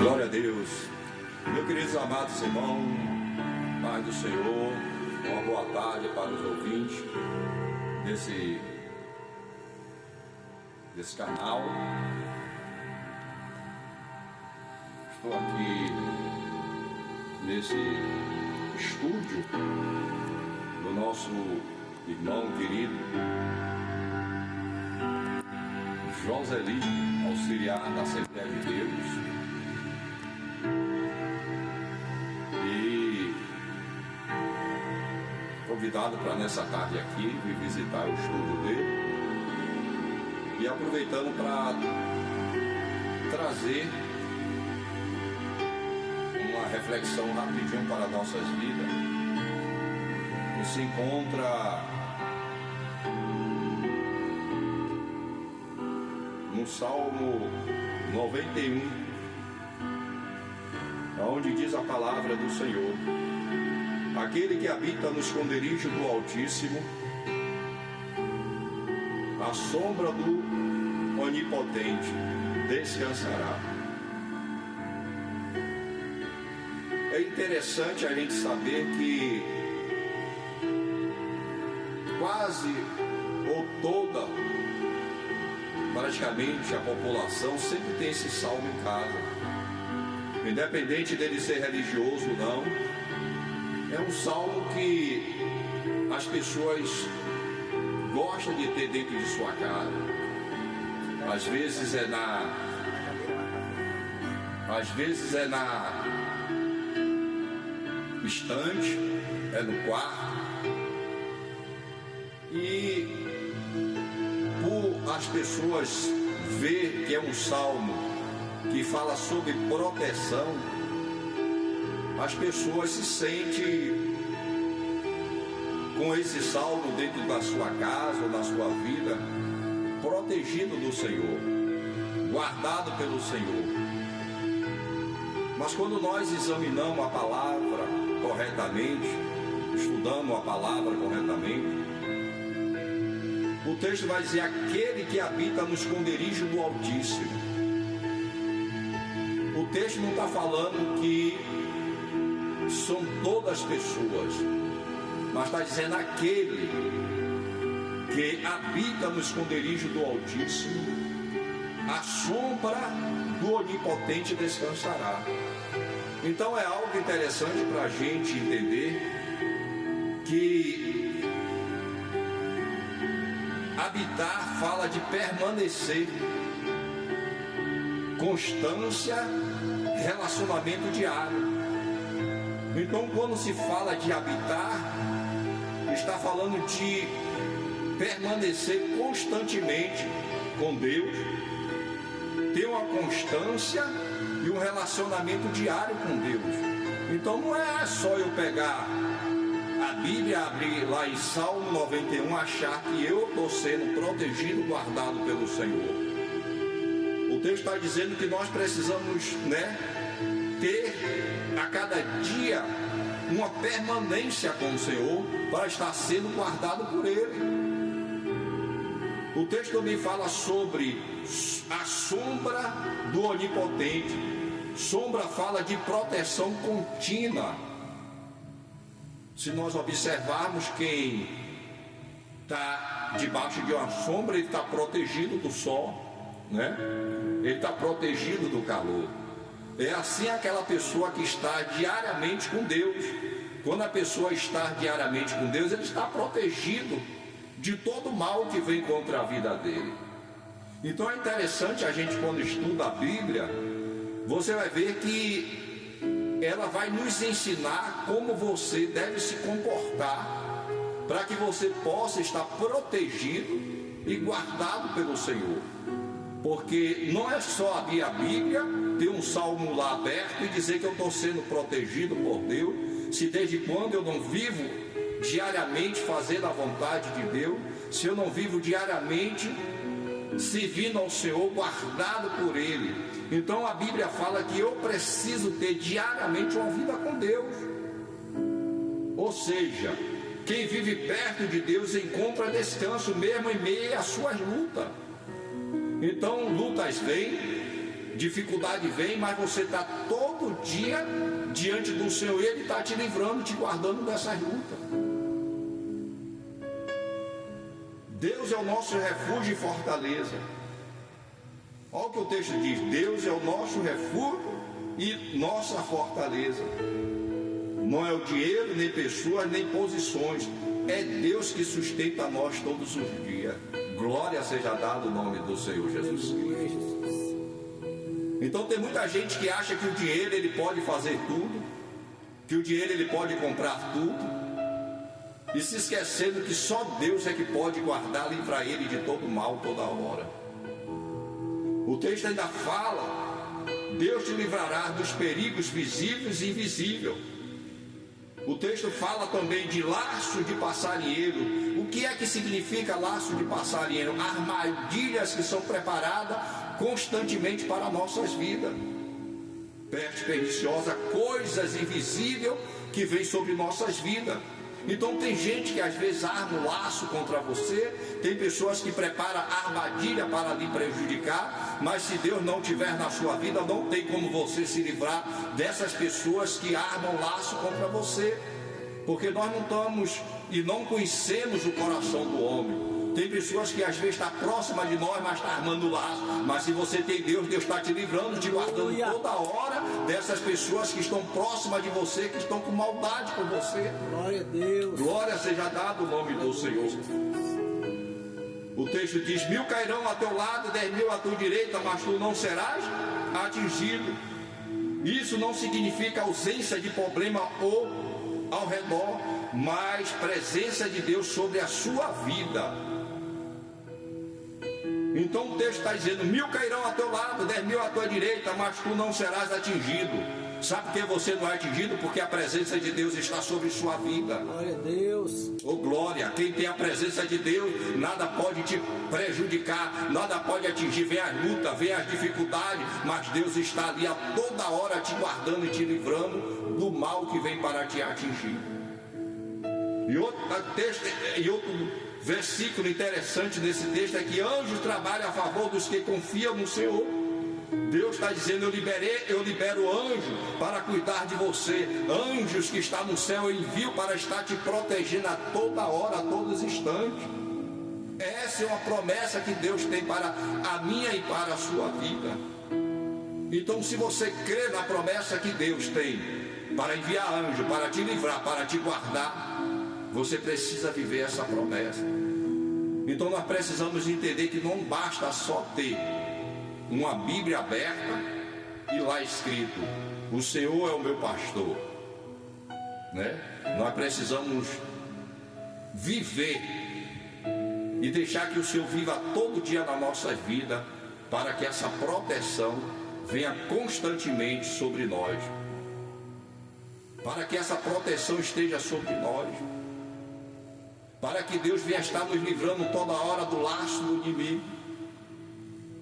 Glória a Deus. Meus queridos amados irmãos, paz do Senhor, uma boa tarde para os ouvintes desse canal. Estou aqui nesse estúdio do nosso irmão querido Joseli, auxiliar da Assembleia de Deus. E convidado para nessa tarde aqui vir visitar o estúdio dele e aproveitando para trazer uma reflexão rapidinho para nossas vidas, que se encontra no Salmo 91, onde diz a palavra do Senhor: aquele que habita no esconderijo do Altíssimo, à sombra do Onipotente descansará. É interessante a gente saber que quase ou toda, praticamente a população sempre tem esse salmo em casa. Independente dele ser religioso ou não, é um salmo que as pessoas gostam de ter dentro de sua casa. Às vezes é na estante, é no quarto. E por as pessoas ver que é um salmo que fala sobre proteção, as pessoas se sentem com esse salmo dentro da sua casa ou na sua vida, protegido do Senhor, guardado pelo Senhor. Mas quando nós examinamos a palavra corretamente, estudamos a palavra corretamente, o texto vai dizer: aquele que habita no esconderijo do Altíssimo. O texto não está falando que são todas as pessoas, mas está dizendo aquele que habita no esconderijo do Altíssimo, à sombra do Onipotente descansará. Então é algo interessante para a gente entender que habitar fala de permanecer, constância, relacionamento diário. Então, quando se fala de habitar, está falando de permanecer constantemente com Deus, ter uma constância e um relacionamento diário com Deus. Então, não é só eu pegar a Bíblia, abrir lá em Salmo 91, achar que eu estou sendo protegido, guardado pelo Senhor. O texto está dizendo que nós precisamos, ter a cada dia uma permanência com o Senhor para estar sendo guardado por Ele. O texto também fala sobre a sombra do Onipotente. Sombra fala de proteção contínua. Se nós observarmos, quem está debaixo de uma sombra, ele está protegido do sol, ele está protegido do calor. É assim aquela pessoa que está diariamente com Deus. Quando a pessoa está diariamente com Deus, ele está protegido de todo mal que vem contra a vida dele. Então é interessante a gente, quando estuda a Bíblia, você vai ver que ela vai nos ensinar como você deve se comportar para que você possa estar protegido e guardado pelo Senhor. Porque não é só abrir a Bíblia, ter um salmo lá aberto e dizer que eu estou sendo protegido por Deus, se desde quando eu não vivo diariamente fazendo a vontade de Deus, se eu não vivo diariamente servindo ao Senhor, guardado por Ele. Então a Bíblia fala que eu preciso ter diariamente uma vida com Deus. Ou seja, quem vive perto de Deus encontra descanso mesmo em meio às suas lutas. Então lutas vêm, dificuldade vem, mas você está todo dia diante do Senhor e Ele está te livrando, te guardando dessas lutas. Deus é o nosso refúgio e fortaleza. Olha o que o texto diz: Deus é o nosso refúgio e nossa fortaleza. Não é o dinheiro, nem pessoas, nem posições. É Deus que sustenta nós todos os dias. Glória seja dada o nome do Senhor Jesus Cristo. Então tem muita gente que acha que o dinheiro ele pode fazer tudo, que o dinheiro ele pode comprar tudo, e se esquecendo que só Deus é que pode guardar, livrar ele de todo mal toda hora. O texto ainda fala: Deus te livrará dos perigos visíveis e invisíveis. O texto fala também de laço de passarinheiro. O que é que significa laço de passarinheiro? Armadilhas que são preparadas constantemente para nossas vidas. Peste perniciosa, coisas invisíveis que vêm sobre nossas vidas. Então tem gente que às vezes arma um laço contra você, tem pessoas que preparam armadilha para lhe prejudicar, mas se Deus não tiver na sua vida, não tem como você se livrar dessas pessoas que armam laço contra você, porque nós não estamos e não conhecemos o coração do homem. Tem pessoas que às vezes estão próximas de nós, mas está armando laço. Mas se você tem Deus, Deus está te livrando, te guardando toda hora dessas pessoas que estão próximas de você, que estão com maldade com você. Glória a Deus. Glória seja dado o nome do Senhor. O texto diz: 1000 cairão a teu lado, 10.000 à tua direita, mas tu não serás atingido. Isso não significa ausência de problema ou ao redor, mas presença de Deus sobre a sua vida. Então o texto está dizendo: 1000 cairão a teu lado, 10.000 à tua direita, mas tu não serás atingido. Sabe por que você não é atingido? Porque a presença de Deus está sobre sua vida. Glória a Deus. Oh glória, quem tem a presença de Deus, nada pode te prejudicar, nada pode atingir. Vem as lutas, vem as dificuldades, mas Deus está ali a toda hora te guardando e te livrando do mal que vem para te atingir. E outro versículo interessante nesse texto é que anjos trabalham a favor dos que confiam no Senhor. Deus está dizendo: eu libero anjo para cuidar de você. Anjos que está no céu eu envio para estar te protegendo a toda hora, a todos os instantes. Essa é uma promessa que Deus tem para a minha e para a sua vida. Então, se você crê na promessa que Deus tem para enviar anjo, para te livrar, para te guardar, você precisa viver essa promessa. Então nós precisamos entender que não basta só ter uma Bíblia aberta e lá escrito: o Senhor é o meu pastor, né? Nós precisamos viver e deixar que o Senhor viva todo dia na nossa vida, para que essa proteção venha constantemente sobre nós, para que essa proteção esteja sobre nós, para que Deus venha estar nos livrando toda hora do laço do inimigo.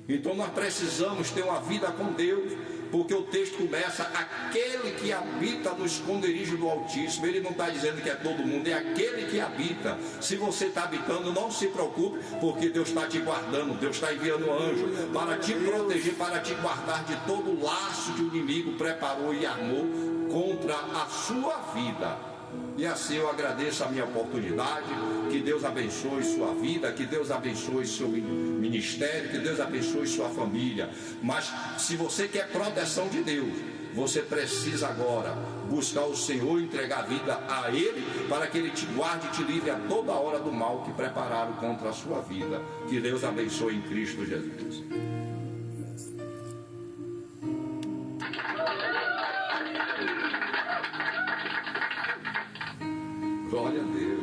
Então nós precisamos ter uma vida com Deus, porque o texto começa: aquele que habita no esconderijo do Altíssimo. Ele não está dizendo que é todo mundo, é aquele que habita. Se você está habitando, não se preocupe, porque Deus está te guardando. Deus está enviando um anjo para te proteger, para te guardar de todo o laço que o inimigo preparou e armou contra a sua vida. E assim eu agradeço a minha oportunidade. Que Deus abençoe sua vida, que Deus abençoe seu ministério, que Deus abençoe sua família. Mas se você quer proteção de Deus, você precisa agora buscar o Senhor, entregar a vida a Ele, para que Ele te guarde e te livre a toda hora do mal que prepararam contra a sua vida. Que Deus abençoe em Cristo Jesus. Glória a Deus.